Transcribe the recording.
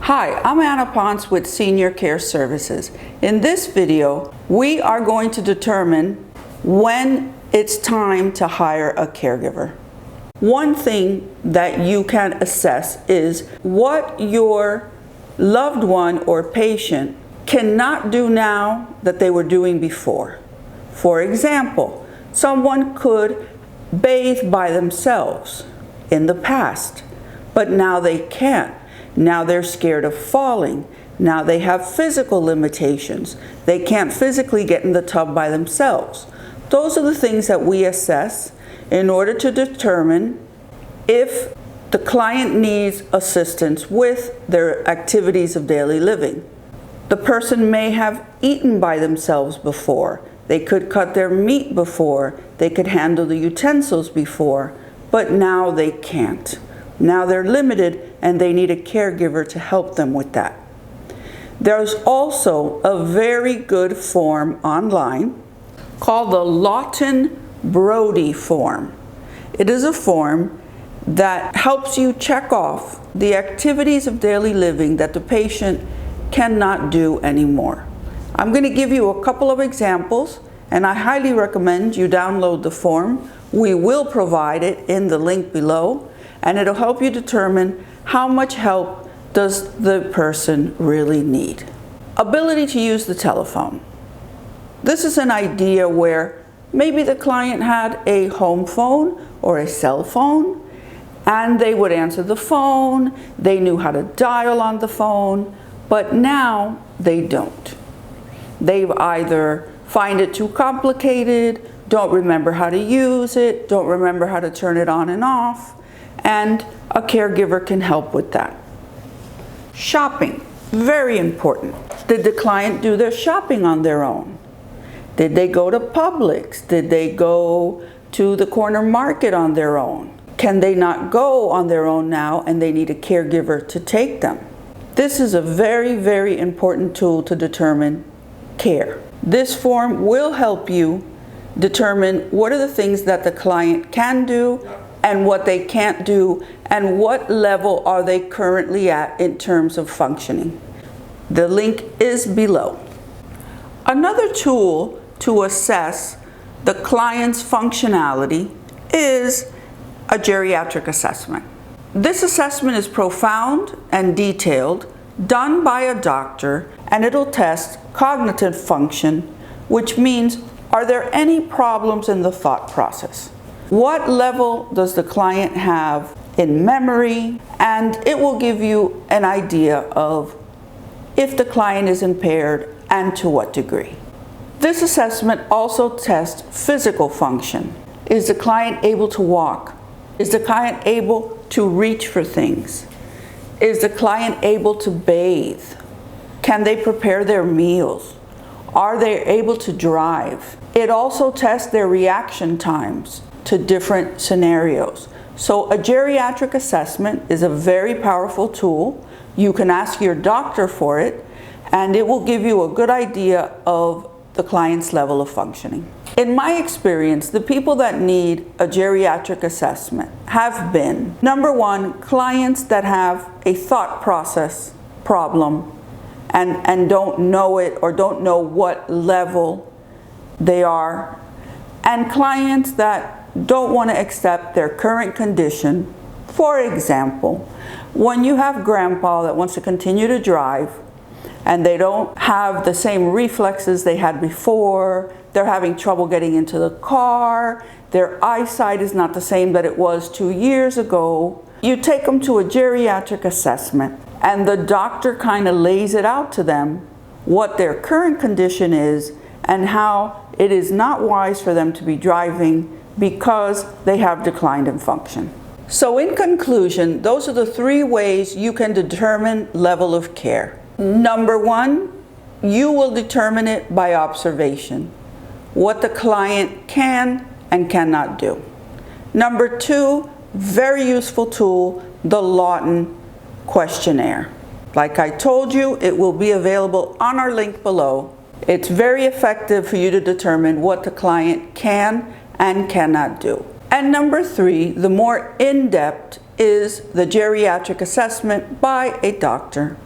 Hi, I'm Anna Ponce with Senior Care Services. In this video, we are going to determine when it's time to hire a caregiver. One thing that you can assess is what your loved one or patient cannot do now that they were doing before. For example, someone could bathe by themselves in the past, but now they can't. Now they're scared of falling. Now they have physical limitations. They can't physically get in the tub by themselves. Those are the things that we assess in order to determine if the client needs assistance with their activities of daily living. The person may have eaten by themselves before. They could cut their meat before. They could handle the utensils before, but now they can't. Now they're limited and they need a caregiver to help them with that. There's also a very good form online called the LAWTON-BRODY form. It is a form that helps you check off the activities of daily living that the patient cannot do anymore. I'm going to give you a couple of examples, and I highly recommend you download the form. We will provide it in the link below, and it'll help you determine how much help does the person really need. Ability to use the telephone. This is an idea where maybe the client had a home phone or a cell phone, and they would answer the phone, they knew how to dial on the phone, but now they don't. They either find it too complicated, don't remember how to use it, don't remember how to turn it on and off, and a caregiver can help with that. Shopping, very important. Did the client do their shopping on their own? Did they go to Publix? Did they go to the corner market on their own? Can they not go on their own now and they need a caregiver to take them? This is a very, very important tool to determine care. This form will help you determine what are the things that the client can do and what they can't do, and what level are they currently at in terms of functioning. The link is below. Another tool to assess the client's functionality is a geriatric assessment. This assessment is profound and detailed, done by a doctor, and it'll test cognitive function, which means, are there any problems in the thought process? What level does the client have in memory? And it will give you an idea of if the client is impaired and to what degree. This assessment also tests physical function. Is the client able to walk? Is the client able to reach for things? Is the client able to bathe? Can they prepare their meals? Are they able to drive? It also tests their reaction times to different scenarios. So a geriatric assessment is a very powerful tool. You can ask your doctor for it, and it will give you a good idea of the client's level of functioning. In my experience, the people that need a geriatric assessment have been, number one, clients that have a thought process problem and don't know it or don't know what level they are, and clients that don't want to accept their current condition. For example, when you have grandpa that wants to continue to drive and they don't have the same reflexes they had before, they're having trouble getting into the car, their eyesight is not the same that it was 2 years ago, you take them to a geriatric assessment and the doctor kind of lays it out to them what their current condition is and how it is not wise for them to be driving because they have declined in function. So in conclusion, those are the 3 ways you can determine level of care. Number one, you will determine it by observation, what the client can and cannot do. Number 2, very useful tool, the LAWTON questionnaire. Like I told you, it will be available on our link below. It's very effective for you to determine what the client can and cannot do. And number 3, the more in-depth, is the geriatric assessment by a doctor.